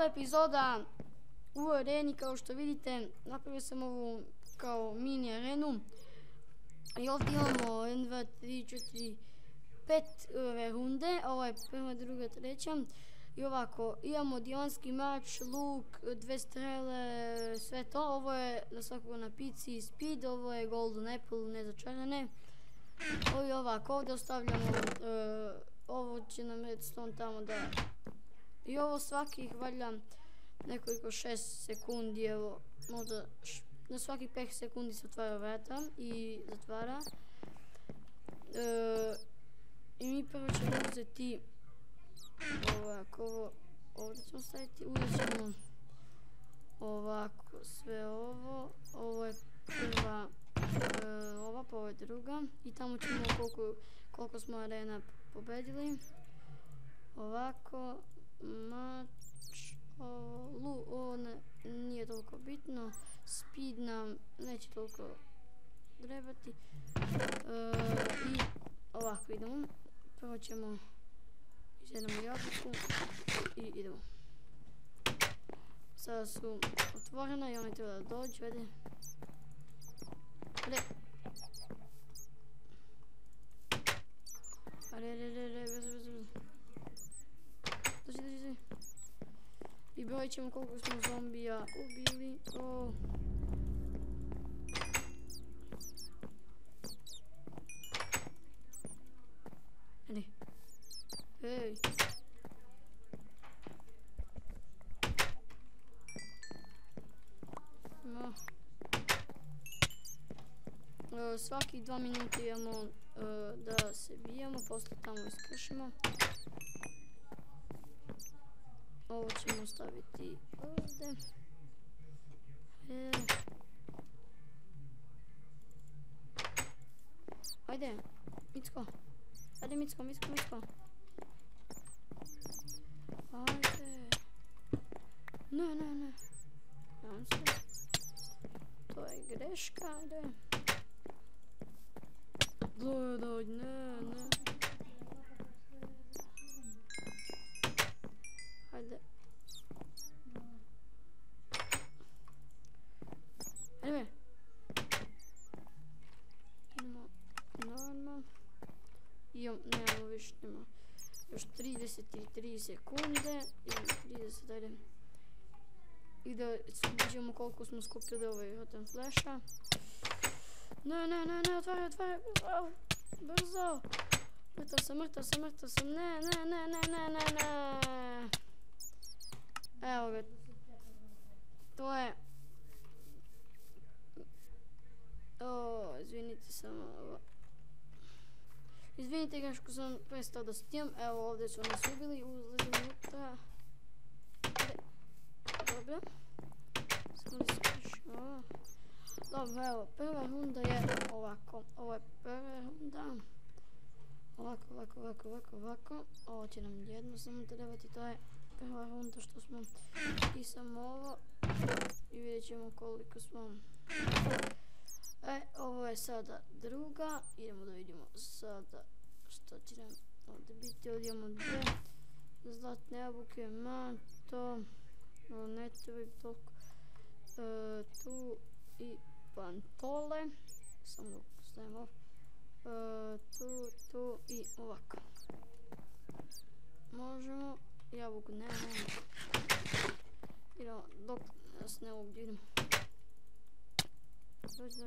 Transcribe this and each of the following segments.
epizoda u areni. Kao što vidite, napravio sam ovu kao mini arenu. I ovdje imamo 1, 2, 3, 4, 5 runde. Ovo je prva, druga, treća. I ovako, imamo dijamanski mač, luk, 2 strele, sve to. Ovo je za svakoga na pici speed, ovo je golden apple, nezačarane. Ovo je ovako, ovdje ostavljamo, ovo će nam redstone tamo da... I ovo svakih valjda nekoliko 6 sekundi, evo, možda na svakih 5 sekundi se otvara vrata i zatvara. I mi prvo ćemo uzeti ovako, ovdje ćemo staviti, uzet ćemo ovako sve ovo, ovo je prva, ova pa ovo je druga i tamo ćemo koliko smo arena pobedili. Ovako, mač, ovo nije toliko bitno, speed nam neće toliko trebati. I ovako idemo, prvo ćemo izjedemo jabuku i idemo. Sada su otvorena i oni treba da dođu, ajde. Ajde. Ajde, brzo. Dođi. I brojit ćemo koliko smo zombija ubili. Ajde. Hej. No. Svaki 2 minuta imamo da se bijemo, poslije tamo iskršimo. Ovo ćemo staviti ovdje. Ajde, Micko. Ajde, Micko. Ajde. Ne. To je greška, ajde. Gledaj, ne. Ajde. Ajde. Idemo normalno. Nemamo više, nema. Još 33 sekunde. Idemo 30, ajde. I da vidimo koliko smo skupili ovaj rotten flasha. Ne, otvaraj. Brzo. Mrtav sam. Ne. Evo ga. To je... izvinite samo. Izvinite ga što sam prestao da stijem. Evo ovdje su nas ubili. Uzlazim unutra. Dobro. Samo da se pišemo. Dobro, evo, prva runda je ovako. Ovo je prva runda. Ovako. Ovo će nam jedno samo trebati. To je prva runda što smo. I samo ovo. I vidjet ćemo koliko smo. Ovo je sada druga. Idemo da vidimo sada što će nam ovdje biti. Ovdje imamo 2 zlatne jabuke, manto. Ne treba toliko. Tu i pantole. Samo da postavimo tu i ovako. Možemo. Jabuku ne. Idemo dok nas ne ubiju. Dođi.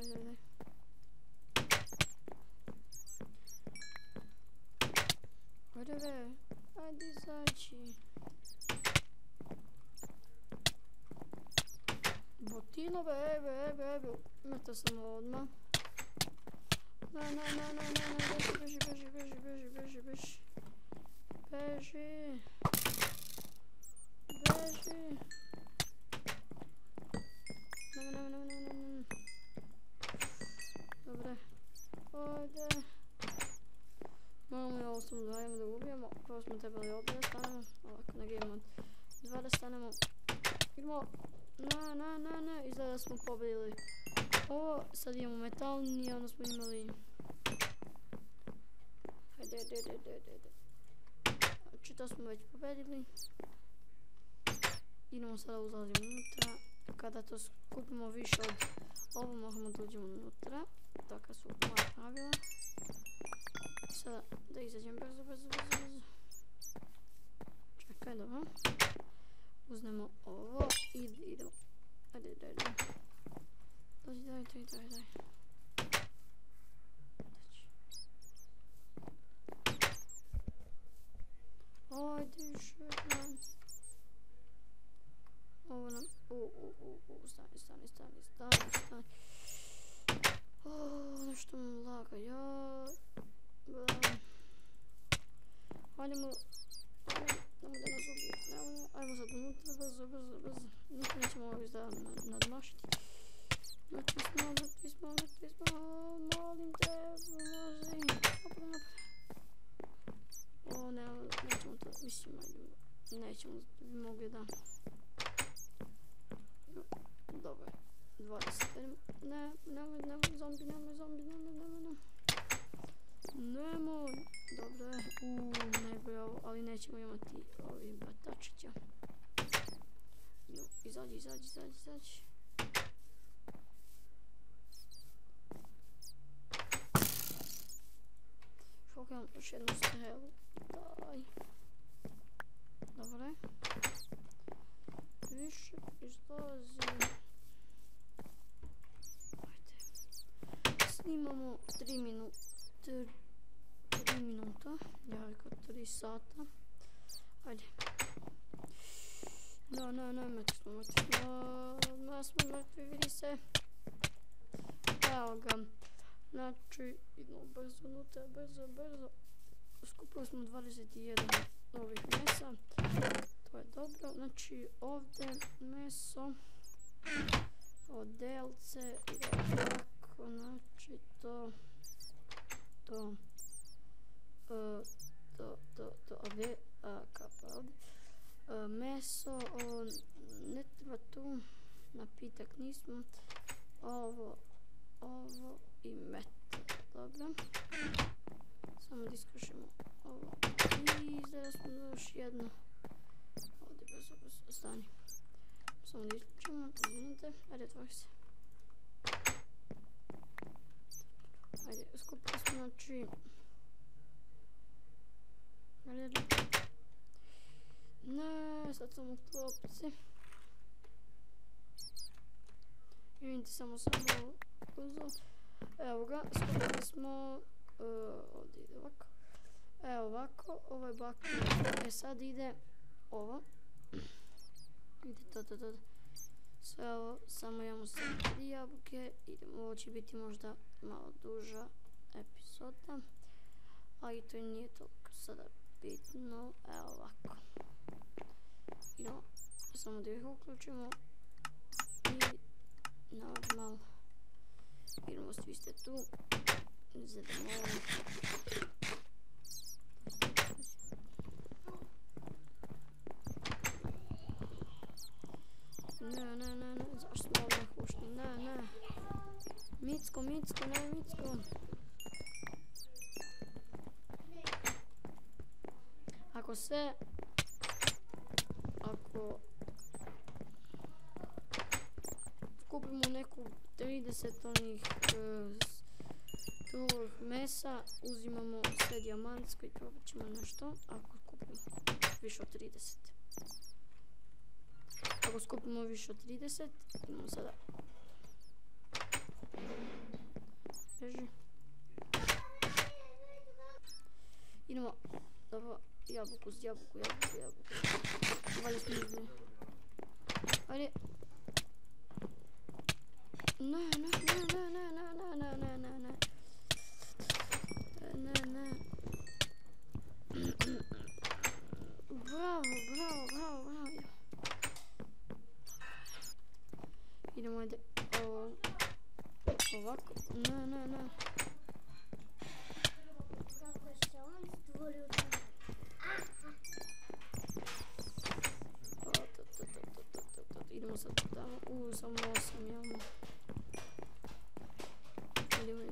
Ajde izaći. Botinove, ebe. Mrtav sam odmah. Ne. Beži. Ne. Dobre. Ajde. Moramo i ovo samo da ubijemo. Prvo smo trebali ovdje da stanemo. Ovako, negdje 2 da stanemo. Idemo. Ne. Izgleda da smo pobedili. Ovo, sad imamo metalni, onda smo imali... Ajde. Znači to smo već pobedili. Idemo sada uzlazimo unutra. Kada to skupimo više od ovo, možemo da uđemo unutra. Taka su moja pravila. I sada da izađem brzo. Čekaj, dobro. Uzmemo ovo i idemo. Ajde. Daj. Ajde, šetan. Ovo nam... Stani. Nešto mu laga, joj. Hajdemo da nas ubije. Ajmo sad unutra, brzo. Nikad nećemo ovo izda nadmašiti. Mrtvi smo, molim te, pomozi. Napred. O, nećemo to, mislim, nećemo, bi mogli da... Dobro, 20, nemoj, zombi, nemoj. Nemoj, dobro je, najbolje ovo, ali nećemo imati ovih batačića. Izađi. Imam još jednu strelu. Daj. Dobro je. Više izlazi. Ajde. Snimamo 3 minuta. Ja rekao 3 sata. Ajde. No, mrtvi smo mrtvi, vidi se. Evo ga. Znači, idemo brzo unutra, brzo. Skupili smo 21 ovih mesa. To je dobro. Znači, ovdje meso, odelce, i ovako, znači to, meso, ne treba tu, napitak nismo, ovo i metal, dobro. Samo da iskušamo ovo i zdaj smo još jedno. Ovdje brzo, stani. Samo da isključimo, izvinite, ajde otvori se. Ajde, skupili smo, znači... Ajde. Ne, sad sam u klopci. Vidite, samo ovo brzo. Evo ga, skupili smo, ovdje ide ovako. Evo ovako, ovo je bako. Sad ide ovo. Vidite to. Sve ovo, samo imamo sad 3 jabuke. Idemo, ovo će biti možda malo duža epizoda. Ali to i nije toliko sada bitno. Evo ovako. Idemo, samo da ih uključimo. I normalno. Idemo, svi ste tu. Zadamo ovo. Ne, zašto smo ovdje ušli? Ne. Micko. Ako kupimo neku 30 onih drugog mesa, uzimamo sve dijamantsko i probat ćemo nešto. Ako skupimo više od 30. Ako skupimo više od 30, idemo sada. Leži. Idemo. Dobro, jabuku. Valje smo izbili. Ajde. Ne. Bravo. Idemo ovdje ovako. Ne. Idemo sad tamo. Samo 8 imamo. Idemo.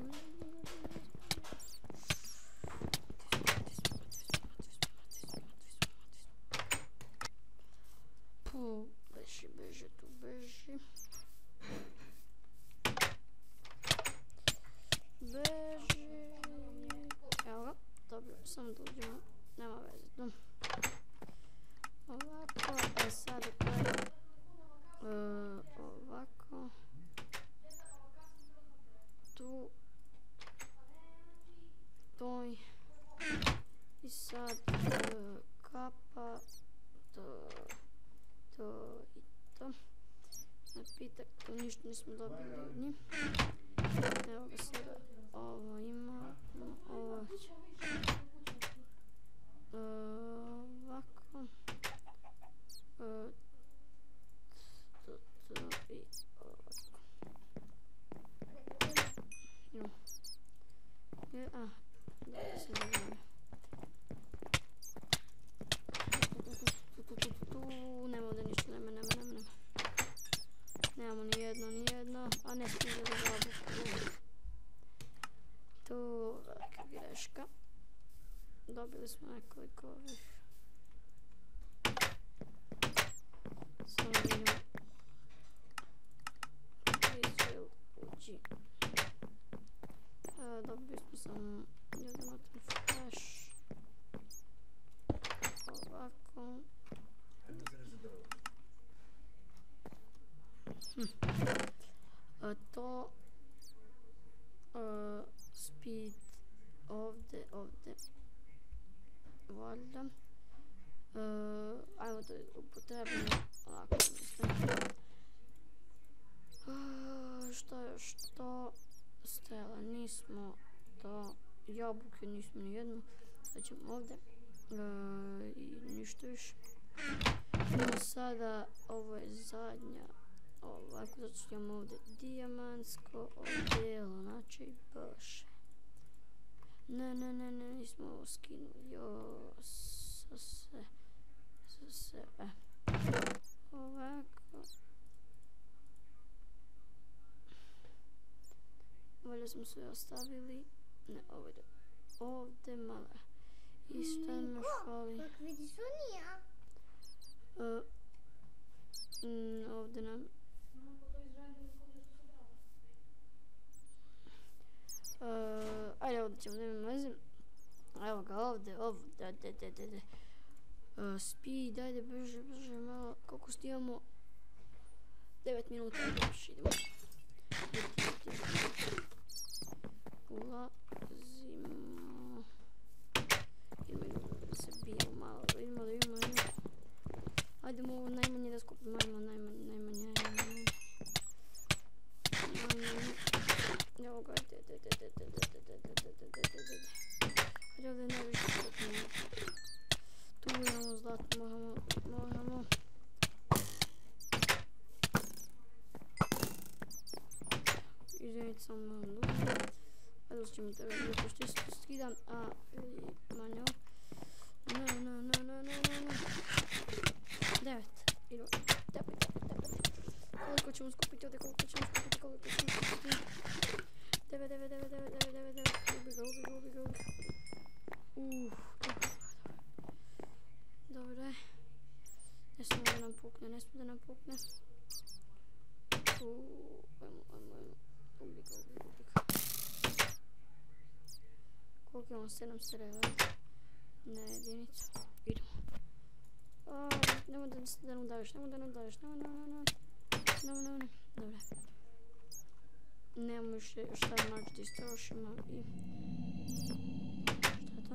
Beži, tu beži. Beži. Evo ga, dobro, samo da uđemo, nema veze tu. Ovako, sad ovako. Tu. Toj. I sad kapa. To i to. Napitak, to ništa nismo dobili ni. Evo ga sada, ovo ima, ovo će. Ovako. To i ovako. Da se ne nema ovdje ništa, nema. Nemamo ni jedno, a ne stiže da zabuku. Tu velika greška. Dobili smo nekoliko ovih. Samo vidimo. Visual uđi. Dobili smo samo jedan flash. Ovako. To speed ovdje valjda. Ajmo da upotrebimo ovako mislim. Što još to? Strela nismo, to jabuke nismo ni jednu. Sad ćemo ovdje i ništa više. Idemo sada, ovo je zadnja. Ovako, zato što imamo ovdje dijamantsko odjelo, znači baš. Ne, nismo ovo skinuli, sve. Ovako. Ovdje smo sve ostavili, ne, ovdje malo. Isto me fali. Kako vidiš unija? Ovdje nam... Ajde, ovdje ćemo, nema veze. Evo ga, ovdje. Speed, ajde, brže, malo. Koliko stivamo? 9 minuta, još idemo. Ulazimo. Idemo da se bijemo malo, idemo. Ajdemo ovo najmanje da skupimo, najmanje. Evo ga, ajde ovdje najviše skupimo. Tu imamo zlato, moramo. Izvinite, samo moram dugo. Ajde ćemo tebe da pošto isto skidam, ili manje ovo. No. 9. Idemo. Tepe. Koliko ćemo skupiti ovdje, koliko ćemo skupiti. 9. Ubi ga. Dobre. Ne smije da nam pukne. Ajmo. Ubi ga. Koliko imamo? 7 strela. Ne, jedinicu. Idemo. Nemoj da nam udariš. Nemoj. Dobre. Nemoj šta mač da istrošimo i... Šta je to?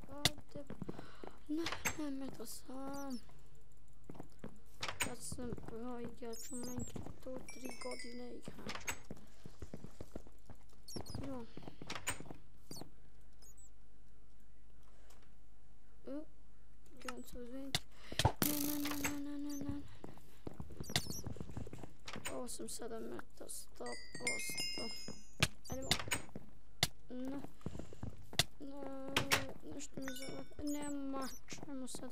Ajde. Ne, metal sam. Kad sam igrač u Minecraftu 3 godine igrača. Jo. Gledam se uzviniti. Ne. 8-7 metal, 100%. Ajdemo. Nešto mi zove. Nema mač. Ajmo sad.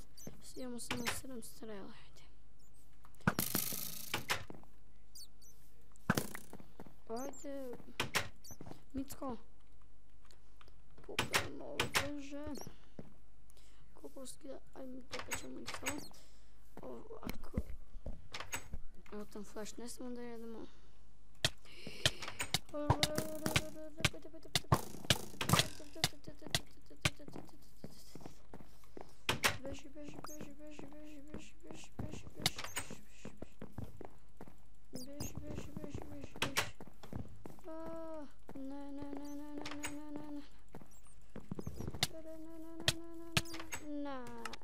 Imamo samo 7 strela. ajde. Micko. Popravimo ovo brže. Koliko skida, ajde mi pokaćemo i to. Ovako. Evo tam flash, ne samo da jedemo. Beži.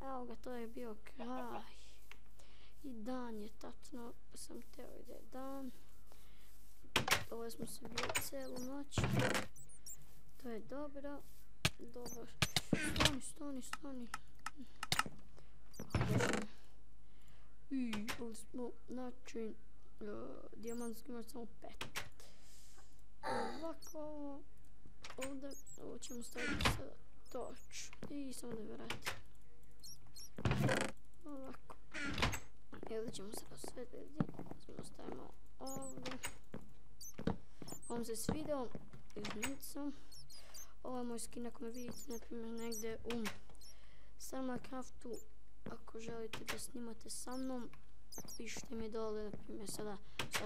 Evo ga, to je bio kraj. I dan je tačno, sam htio da je dan. Ovo smo se bili celu noć. To je dobro. Stani. Ovdje smo, znači, dijamantski imati samo 5. Ovako, ovdje, ovo ćemo staviti sada torč. I samo da vrati. Ovako. I ovdje ćemo sada sve samo stavimo ovdje. Vam se svidio, izminicom. Ovo je moj skin, ako me vidite, na primjer, negdje u Minecraftu. Ako želite da snimate sa mnom, pišite mi dole, na primjer, sada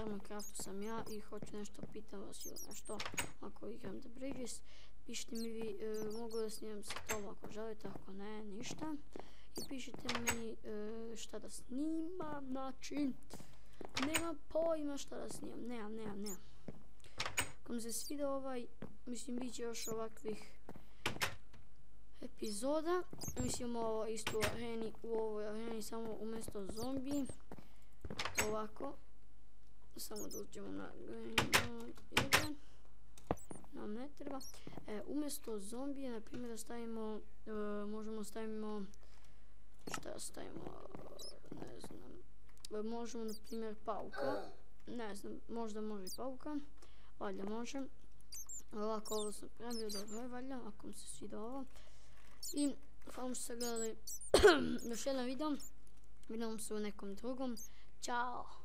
u Minecraftu sam ja i hoću nešto, pitam vas ili nešto, ako igram The Bridges. Pišite mi vi, mogu da snimam sa tom ako želite, ako ne, ništa. I pišite meni šta da snimam, znači, nemam pojma šta da snimam, nemam. Ako mi se svidio ovaj, mislim, bit će još ovakvih epizoda. Mislim, ovo isto u ovoj areni, samo umjesto zombi. Ovako. Samo da uđemo na jedan. Nam ne treba. Umjesto zombije, na primjer, da stavimo, možemo stavimo, šta stavimo, ne znam, možemo, na primjer, pauka. Ne znam, možda može i pauka. Valjda može. Ovako, ovo sam pravio, dobro je valjda, ako mi se svidio ovo. I hvala što ste gledali još jedan video. Vidimo se u nekom drugom. Ćao!